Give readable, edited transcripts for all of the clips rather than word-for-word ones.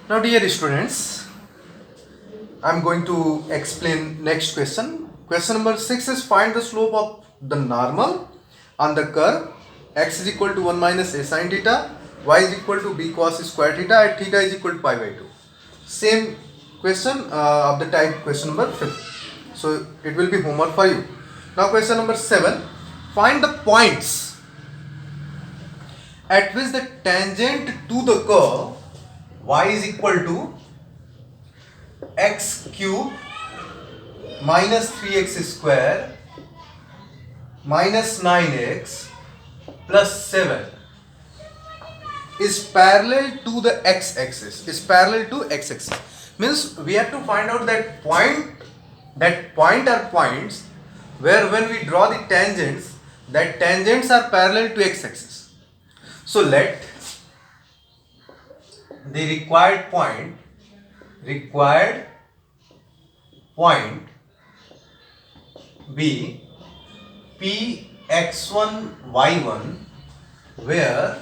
Now dear students, I am going to explain next question. Question number 6 is find the slope of the normal on the curve x is equal to 1 minus a sin theta, y is equal to b cos square theta and theta is equal to pi by 2. Same question of the type question number 5. So it will be homework for you. Now question number 7, find the points at which the tangent to the curve y is equal to x cube minus 3x square minus 9x plus 7 is parallel to the x-axis. Means we have to find out that point are points where when we draw the tangents, that tangents are parallel to x-axis. So let the required point be p x1 y1 where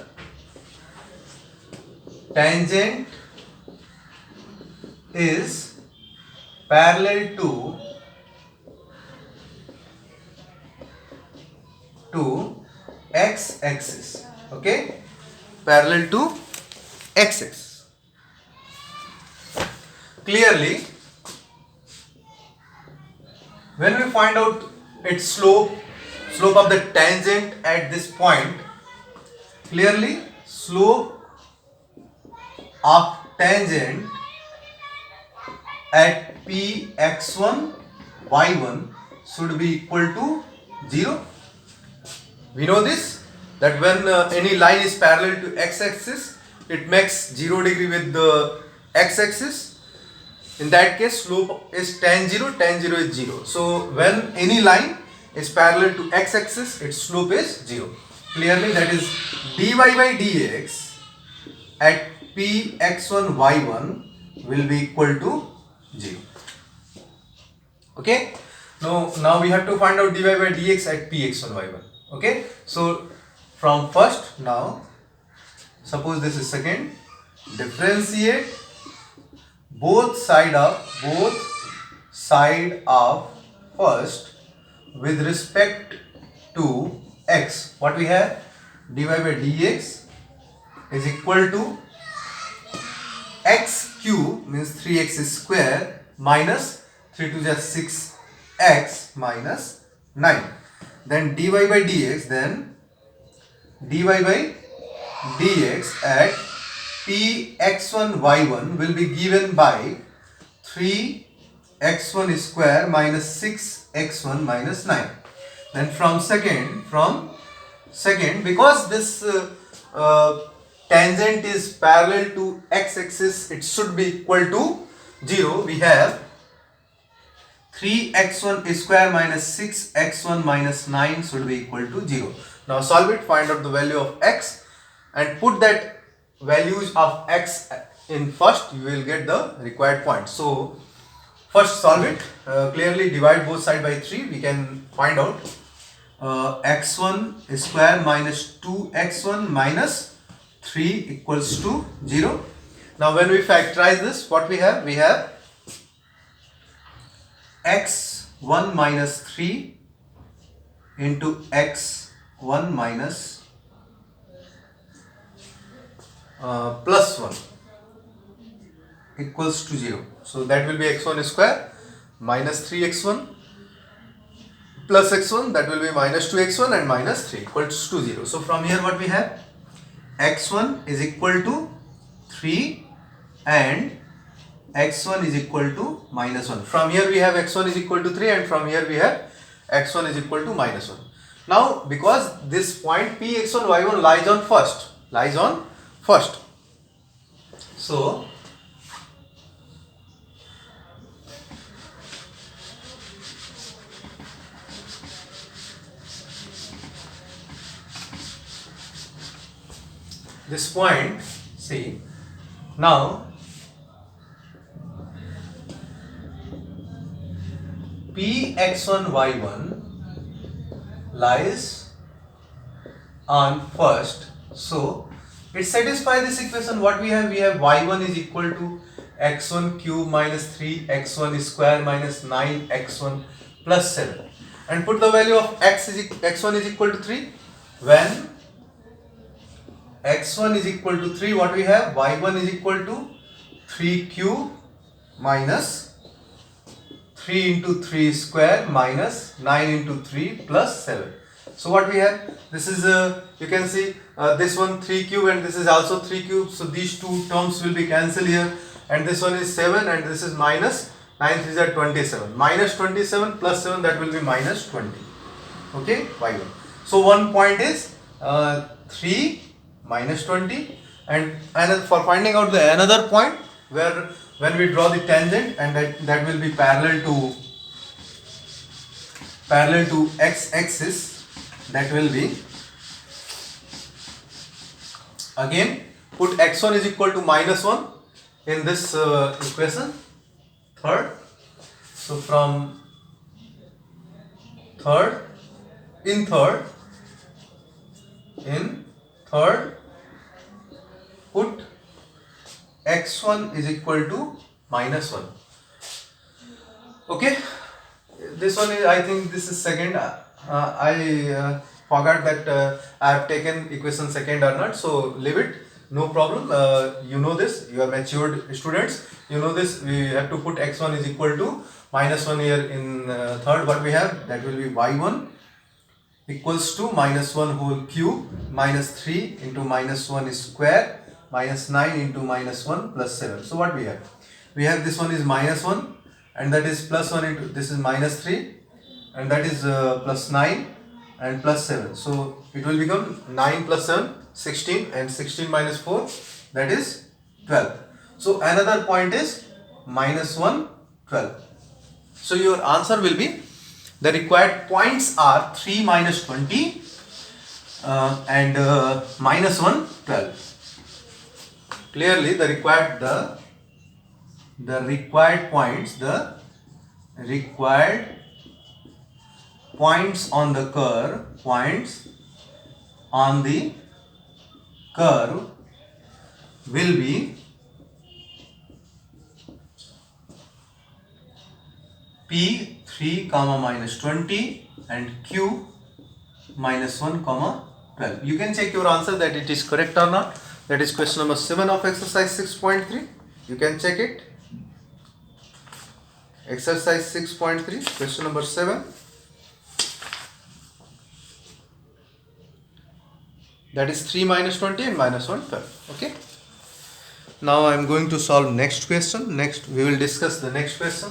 tangent is parallel to x-axis. Okay, parallel to x-axis. Clearly, when we find out its slope of the tangent at this point, clearly slope of tangent at p x1 y1 should be equal to 0. We know this, that when any line is parallel to x-axis, it makes 0 degree with the x-axis. In that case, slope is tan 0 is 0. So when any line is parallel to x-axis, its slope is 0. Clearly that is dy by dx at p x1 y1 will be equal to 0. Okay. Now we have to find out dy by dx at p x1 y1. Okay. So from first, now suppose this is second, differentiate both side of first with respect to x. What we have? Dy by dx is equal to x cube, means 3x square minus 3 to just 6x minus 9. Then dy by dx, at p x1 y1 will be given by 3x1 square minus 6x1 minus 9. Then from second, because this tangent is parallel to x-axis, it should be equal to 0. We have 3x1 square minus 6x1 minus 9 should be equal to 0. Now solve it, find out the value of x and put that values of x in first, you will get the required point. So first solve it, clearly divide both sides by 3, we can find out x1 square minus 2x1 minus 3 equals to 0. Now when we factorize this, what we have? We have x1 minus 3 into x1 minus plus 1 equals to 0. So that will be x1 square minus 3x1 plus x1, that will be minus 2x1 and minus 3 equals to 0. So from here what we have? x1 is equal to 3 and x1 is equal to minus 1. From here we have x1 is equal to 3 and from here we have x1 is equal to minus 1. Now because this point p x1 y1 lies on first, so this point, see, now p x1 y1 lies on first, so It satisfies this equation. What we have? We have y1 is equal to x1 cube minus 3 x1 square minus 9 x1 plus 7, and put the value of x1 is equal to 3. When x1 is equal to 3, what we have? y1 is equal to 3 cube minus 3 into 3 square minus 9 into 3 plus 7. So what we have? This is you can see this one 3 cube and this is also 3 cube. So these two terms will be cancelled here, and this one is 7 and this is minus 9 3s are 27. Minus 27 plus 7, that will be minus 20. Okay, y1. So one point is 3 minus 20, and for finding out the another point where when we draw the tangent, and that will be parallel to x-axis, that will be, again put x1 is equal to minus 1 in this equation, third. So from in third put x1 is equal to minus 1. Okay, this one is, I think this is second. I forgot that I have taken equation second or not, so leave it, no problem. You know this, you are matured students, you know this. We have to put x1 is equal to minus 1 here in third. What we have? That will be y1 equals to minus 1 whole cube minus 3 into minus 1 square minus 9 into minus 1 plus 7. So what we have? We have this one is minus 1, and that is plus 1 into this is minus 3, and that is plus 9 and plus 7. So it will become 9 plus 7 16, and 16 minus 4, that is 12. So another point is minus 1 12. So your answer will be, the required points are 3 minus 20 and minus 1 12. Clearly the required points on the curve will be P 3 comma minus 20 and Q minus 1 comma 12. You can check your answer that it is correct or not. That is question number 7 of exercise 6.3. You can check it. Exercise 6.3, question number 7. That is 3 minus 20 and minus 1 12. Okay. Now I am going to solve next question. Next we will discuss the next question.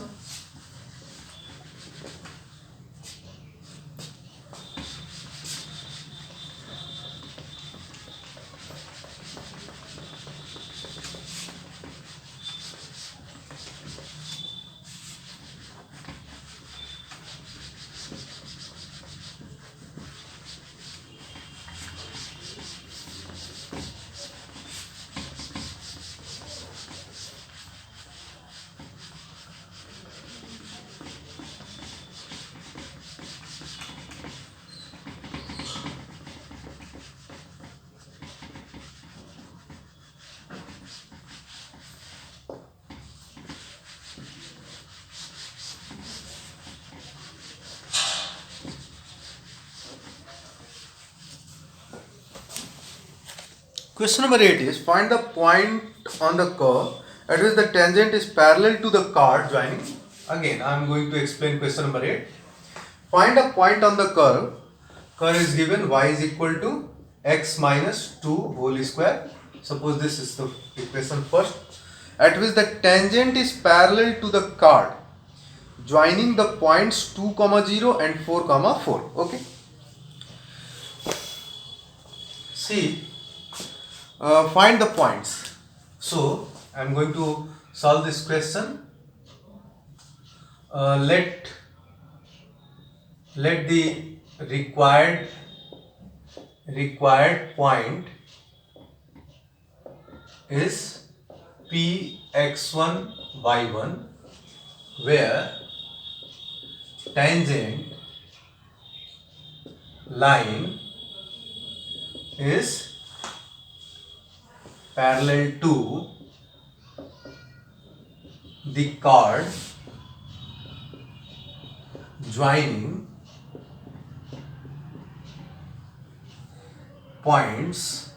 Question number 8 is, find the point on the curve at which the tangent is parallel to the chord joining. Again, I am going to explain question number 8. Find a point on the curve. Curve is given y is equal to x minus 2 whole square. Suppose this is the equation first. At which the tangent is parallel to the chord joining the points 2, 0 and 4, 4. Okay. See. Find the points. So I am going to solve this question. Let the required point is Px1 y1, where tangent line is parallel to the chord joining points.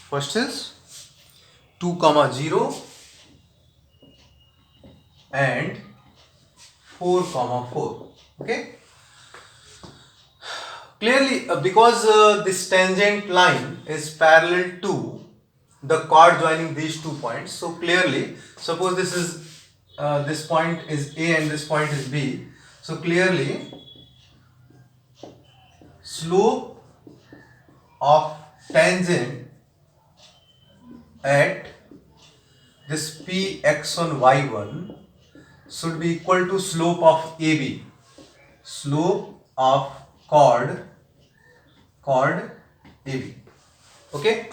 First is 2, 0 and 4, 4. Okay. Clearly, because this tangent line is parallel to the chord joining these 2 points, so clearly, suppose this is this point is A and this point is B. So clearly, slope of tangent at this Px1 y1 should be equal to slope of AB, slope of chord AB. Okay.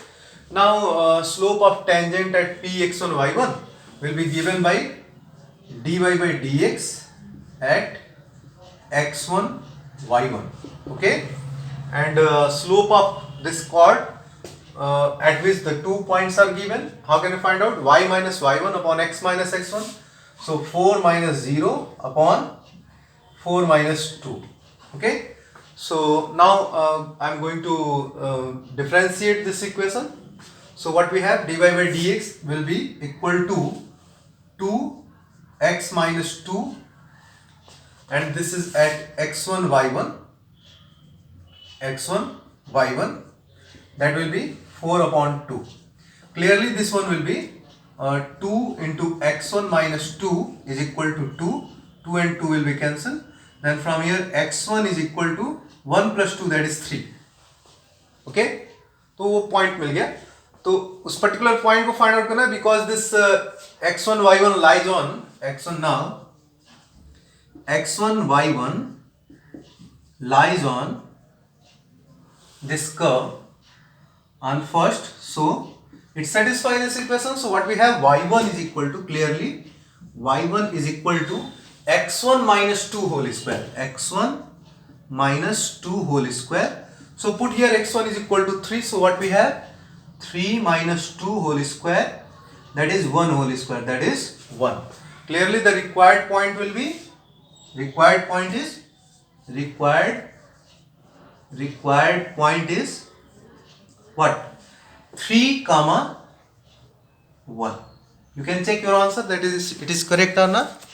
Now slope of tangent at Px1 y1 will be given by dy by dx at x1 y1. Okay. And slope of this chord at which the 2 points are given, how can you find out? Y minus y1 upon x minus x1. So 4 minus 0 upon 4 minus 2. Okay. So now I am going to differentiate this equation. So what we have, dy by dx will be equal to 2x minus 2, and this is at x1 y1, that will be 4 upon 2. Clearly this one will be 2 into x1 minus 2 is equal to 2. 2 and 2 will be cancelled. Then from here x1 is equal to 1 plus 2, that is 3. Okay. तो वो point मिल गया. तो उस particular point को find out करना है, because this x1 y1 lies on x1 now. x1 y1 lies on this curve on first, so it satisfies this equation. So what we have, y1 is equal to, clearly y1 is equal to x1 minus 2 whole square, x1 minus 2 whole square. So put here x1 is equal to 3. So what we have, 3 minus 2 whole square, that is 1 whole square, that is 1. Clearly the required point will be, required point is what? 3, 1. You can check your answer, that is it is correct or not.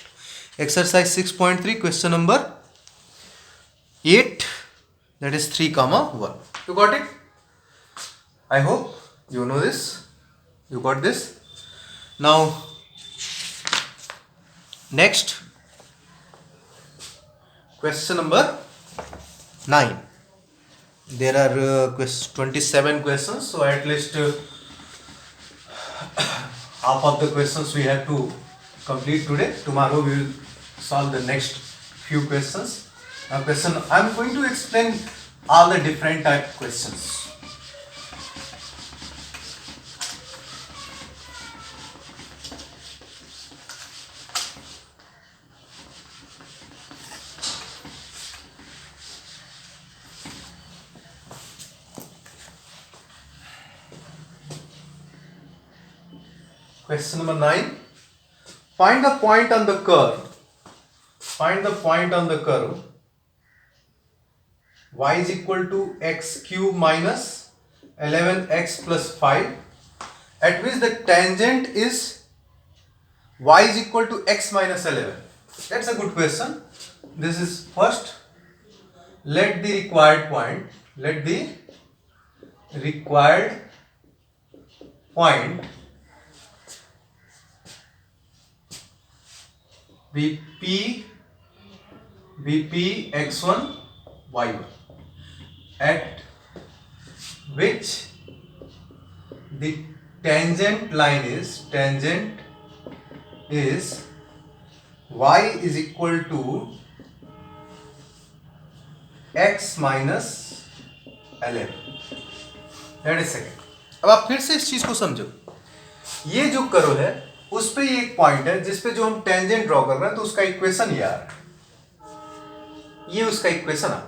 Exercise 6.3, question number 8, that is 3, 1. You got it? I hope you know this. You got this. Now next, question number 9. There are 27 questions, so at least half of the questions we have to complete today. Tomorrow we will solve the next few questions. I am going to explain all the different type of questions. Question number 9. Find the point on the curve. Find the point on the curve y is equal to x cube minus 11x plus 5, at which the tangent is y is equal to x minus 11. That's a good question. This is first. Let the required point be P x1 y1, at which the tangent line is y is equal to x minus 11. That is second. अब आप फिर से इस चीज को समझो. ये जो कर्व है उस पे ये एक पॉइंट है जिस पे जो हम टेंजेंट ड्रॉ कर रहे हैं, तो उसका इक्वेशन ये आ रहा है. ये उसका इक्वेशन आ.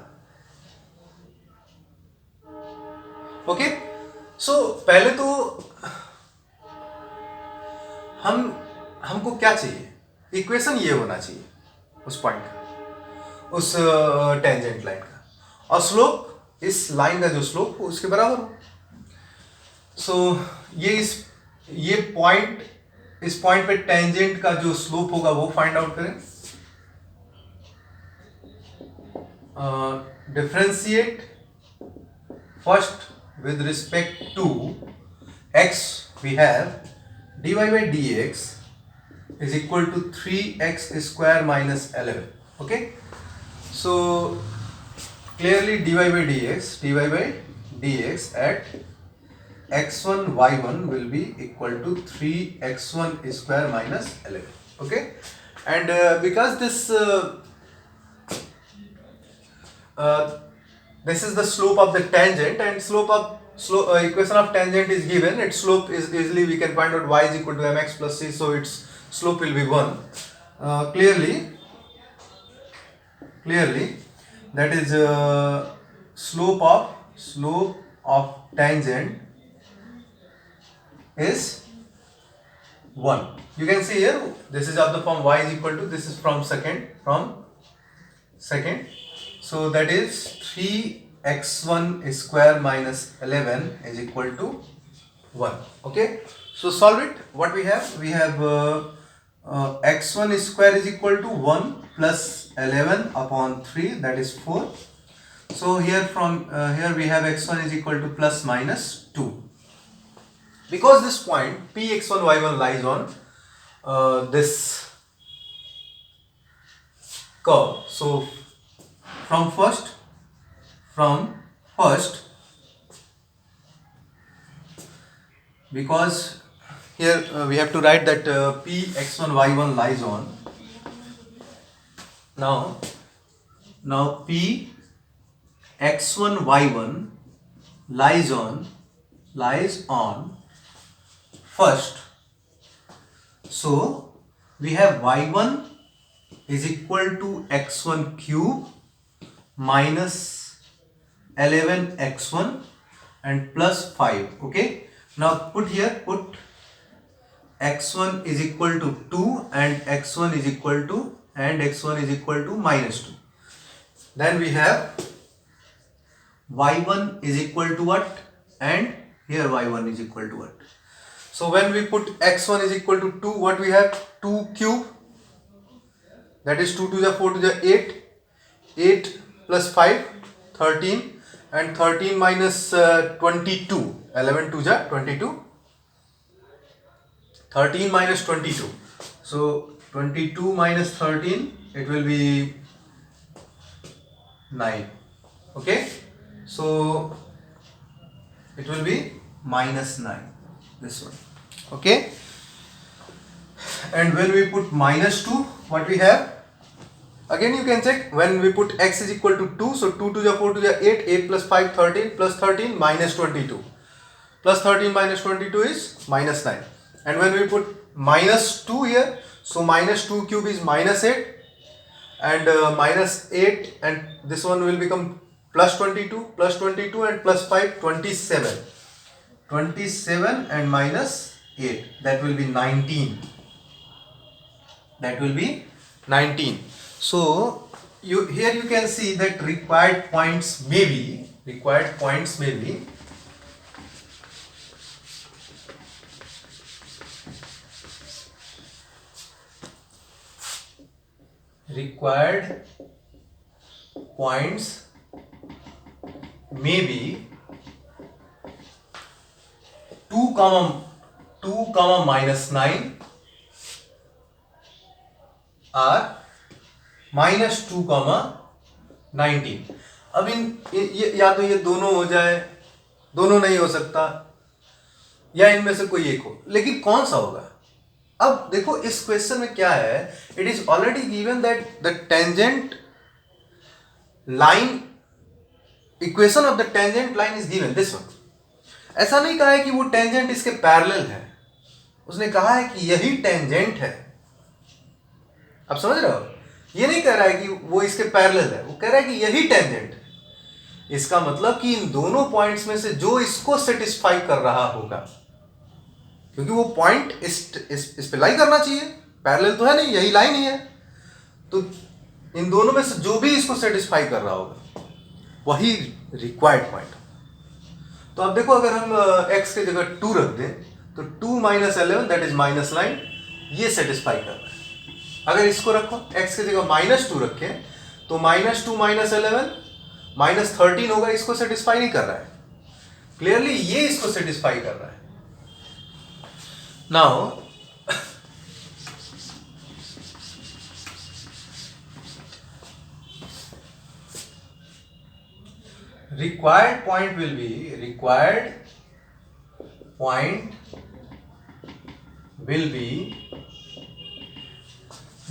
ओके. पहले तो हमको क्या चाहिए, इक्वेशन ये होना चाहिए उस पॉइंट का, उस टेंजेंट लाइन का, और स्लोप इस लाइन का जो स्लोप हो उसके बराबर हो। ये पॉइंट, इस पॉइंट पे टेंजेंट का जो स्लोप होगा वो फाइंड आउट करें। Differentiate first with respect to x, we have dy by dx is equal to 3x square minus 11. Okay, so clearly dy by dx at x1 y1 will be equal to 3x1 square minus 11. Okay, and because this is the slope of the tangent, and equation of tangent is given, its slope is easily we can find out y is equal to mx plus c, so its slope will be 1. Clearly that is slope of tangent is 1. You can see here this is of the form y is equal to, this is from second, so that is 3x1 square minus 11 is equal to 1. Okay, so solve it. What we have x1 square is equal to 1 plus 11 upon 3, that is 4. So here we have x1 is equal to plus minus 2. Because this point Px1 y1 lies on this curve, so from first because here we have to write that Px1 y1 lies on, now Px1 y1 lies on first, so we have y1 is equal to x1 cube minus 11x1 and plus 5. Okay, now put x1 is equal to 2 and x1 is equal to minus 2. Then we have y1 is equal to what, and here y1 is equal to what. So when we put x1 is equal to 2, what we have, 2 cube, that is 2 to the 4 to the 8 plus 5 13, and 13 minus 22, 11 to the 22, 13 minus 22, so 22 minus 13, it will be 9. Okay, so it will be minus 9, this one. Okay, and when we put minus 2, what we have, again you can check, when we put x is equal to 2, so 2 to the 4 to the 8 plus 5 13 plus 13 minus 22, plus 13 minus 22 is minus 9. And when we put minus 2 here, so minus 2 cube is minus 8, and minus 8, and this one will become plus 22 and plus 5 27 and minus 8, that will be 19, so here you can see that required points may be required points may be two comma minus 9 or minus 2 comma 19. अब ये या तो ये दोनों हो जाए, दोनों नहीं हो सकता, या इनमें से कोई एक हो, लेकिन कौन सा होगा? अब देखो इस क्वेश्चन में क्या है, it is already given that the tangent line, equation of the tangent line is given, this one. ऐसा नहीं कहा है कि वो टेंजेंट इसके पैरेलल है, उसने कहा है कि यही टेंजेंट है. आप समझ रहे हो? ये नहीं कह रहा है कि वो इसके पैरेलल है, वो कह रहा है कि यही टेंजेंट है. इसका मतलब कि इन दोनों पॉइंट्स में से जो इसको सेटिस्फाई कर रहा होगा, क्योंकि वो पॉइंट इस पे लाई करना चाहिए, पैरेलल तो है नहीं, यही लाइन ही है, तो इन दोनों में से जो भी इसको सेटिस्फाई कर रहा होगा वही रिक्वायर्ड पॉइंट। तो अब देखो, अगर हम x की जगह 2 रख दें तो 2 माइनस 11 दैट इज माइनस 9, ये सेटिस्फाई कर रहा है। अगर इसको रखो x की जगह -2 रखें तो -2 माइनस 11 -13 होगा, इसको सेटिस्फाई नहीं कर रहा है। क्लियरली ये इसको सेटिस्फाई कर रहा है। Now required point will be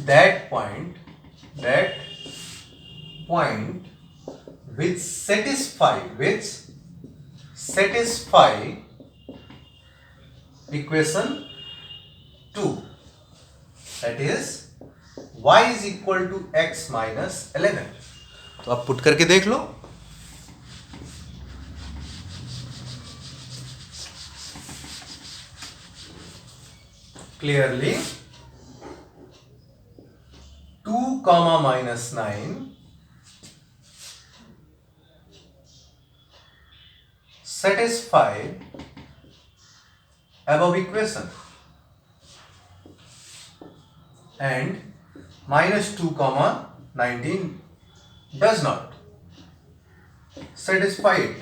that point which satisfy equation 2, that is y is equal to x minus 11। तो आप पुट करके देख लो। Clearly 2 comma minus 9 satisfy above equation, and -2 comma 19 does not satisfy it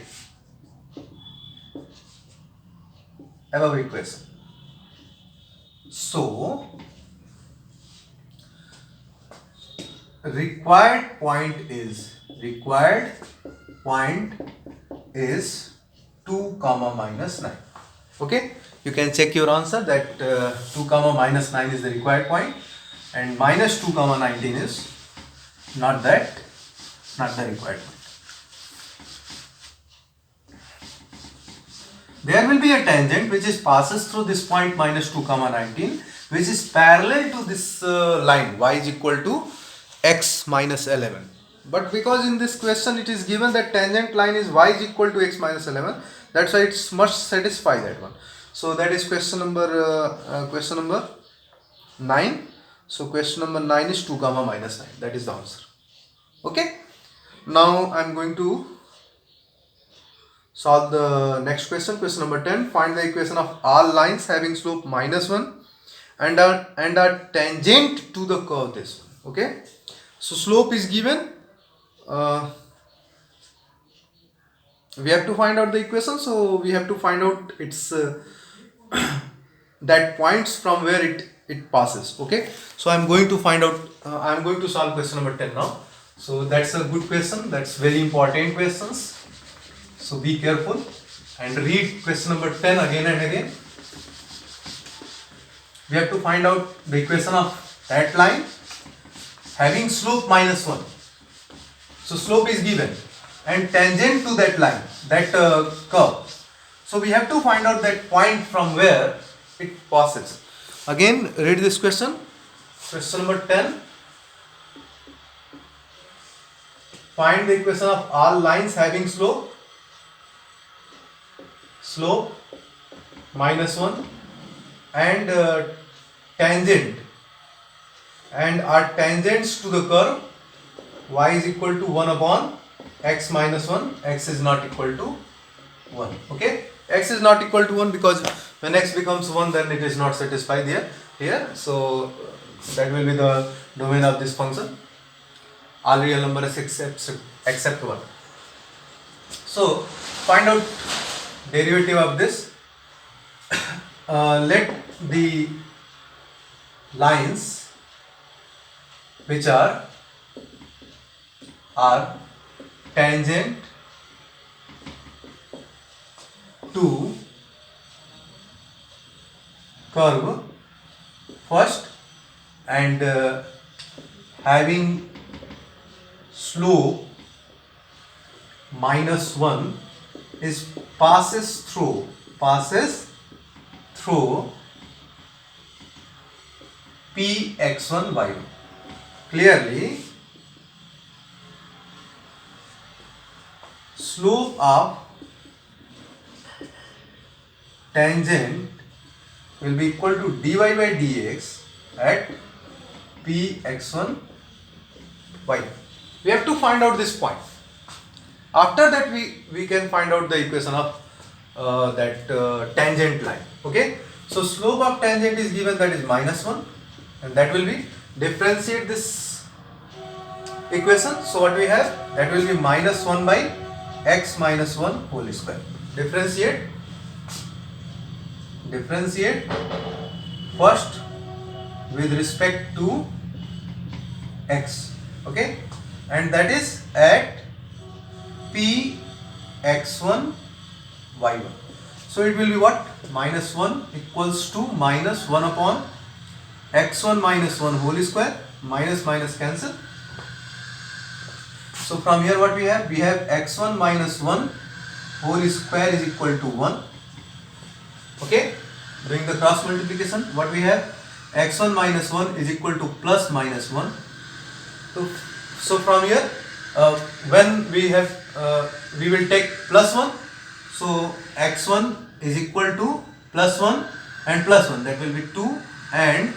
above equation. So required point is 2 comma minus 9. Okay, you can check your answer that 2 comma minus 9 is the required point, and -2 comma 19 is not the required point. There will be a tangent which passes through this point -2 comma 19, which is parallel to this line y is equal to x minus 11. But because in this question it is given that tangent line is y is equal to x minus 11, that's why it must satisfy that one. So that is question number 9. So question number 9 is 2 comma minus 9. That is the answer. Okay. Now I am going to solve the next question. Question number 10. Find the equation of all lines having slope -1 and are tangent to the curve this one. Okay. So slope is given. We have to find out the equation. So we have to find out its that points from where it passes. Okay. So I am going to find out. I am going to solve question number 10 now. So that's a good question. That's very important questions. So be careful and read question number 10 again and again. We have to find out the equation of that line having slope -1. So slope is given and tangent to that line, that curve. So we have to find out that point from where it passes. Again, read this question. Question number 10. Find the equation of all lines having slope -1 and tangent, and are tangents to the curve y is equal to 1 upon x minus 1. X is not equal to 1. Okay, x is not equal to 1 because when x becomes 1 then it is not satisfied here. So that will be the domain of this function. All real numbers except 1. So find out derivative of this. Let the lines which are tangent to curve first and having slope -1 is passes through px1 y1. Clearly slope of tangent will be equal to dy by dx at px1 y. We have to find out this point. After that we can find out the equation of that tangent line. Okay, so slope of tangent is given, that is -1, and that will be, differentiate this equation. So what we have, that will be -1 by x minus 1 whole square. Differentiate first with respect to x. Okay, and that is at p x1 y1. So it will be what? -1 equals to -1 upon x1 minus 1 whole square, minus minus cancel. So from here what we have? We have x1 minus 1 whole square is equal to 1. Okay, doing the cross multiplication, what we have? x1 minus 1 is equal to plus minus 1. So from here, when we have, we will take plus 1. So x1 is equal to plus 1 and plus 1, that will be 2. And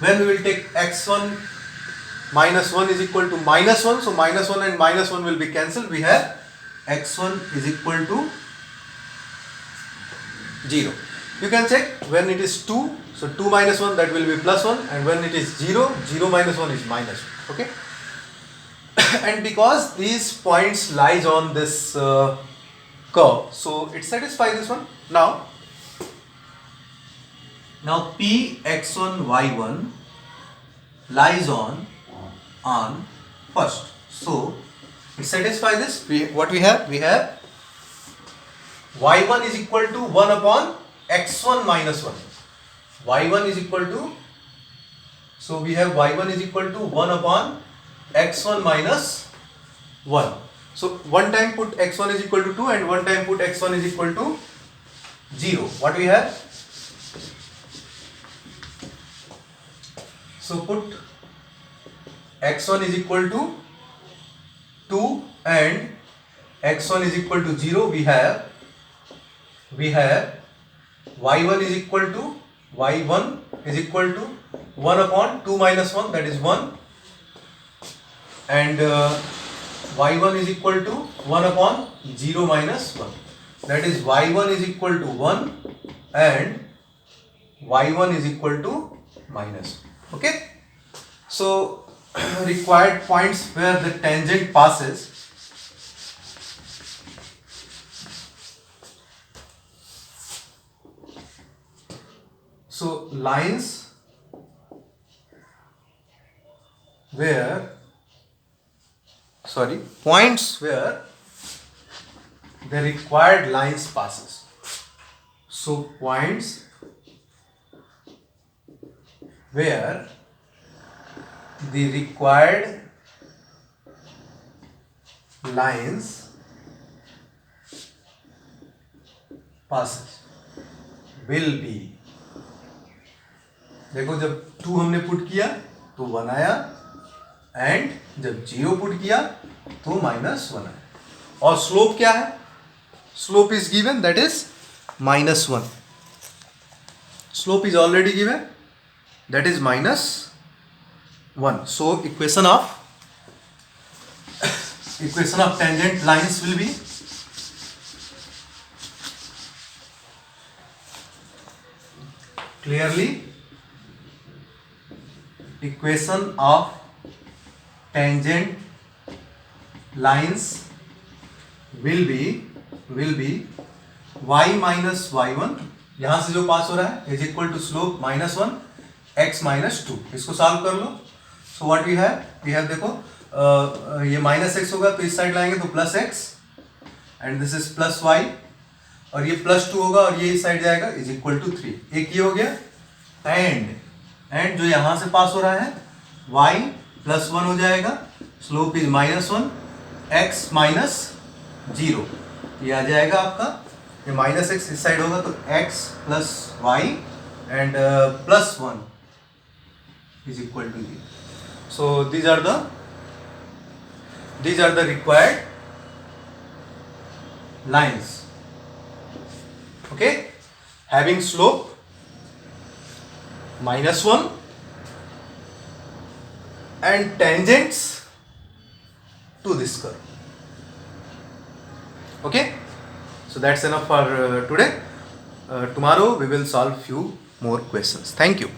when we will take x1 minus 1 is equal to minus 1, so minus 1 and minus 1 will be cancelled. We have x1 is equal to 0. You can check when it is 2, so 2 minus 1, that will be plus 1, and when it is 0, 0 minus 1 is minus 1. Okay. And because these points lies on this curve, so it satisfies this one. Now p x1 y1 lies on first, so it satisfies this. What we have? We have y1 is equal to 1 upon x1 minus 1. y1 is equal to, so we have y1 is equal to 1 upon x1 minus 1. So one time put x1 is equal to 2 and one time put x1 is equal to 0. What we have? So put x1 is equal to 2 and x1 is equal to 0. We have y1 is equal to, y1 is equal to 1 upon 2 minus 1, that is 1, and y1 is equal to 1 upon 0 minus 1, that is y1 is equal to 1 and y1 is equal to minus 1. Okay, so required points where the tangent passes. So lines where, points where the required lines passes. So points where the required lines passes will be, देखो जब 2 हमने put किया तो 1 आया and जब 0 put किया तो -1 आया. और स्लोप क्या है? Slope is given, that is -1. Slope is already given, that is -1. So equation of tangent lines will be clearly, equation of tangent lines will be y minus y1, यहां से जो पास हो रहा है, is equal to slope -1 x minus 2. इसको solve कर लो. So what we have, देखो ये -x होगा तो इस साइड लाएंगे तो +x and this is +y, और ये +2 होगा और ये इस साइड जाएगा, इज इक्वल टू 3. एक ये हो गया, एंड जो यहां से पास हो रहा है y +1 हो जाएगा, स्लोप इज -1 x minus 0, ये आ जाएगा आपका, ये -x इस साइड होगा तो x plus y and +1 is equal to 0. So these are the required lines, okay, having slope -1 and tangents to this curve. Okay, so that's enough for today. Tomorrow we will solve few more questions. Thank you.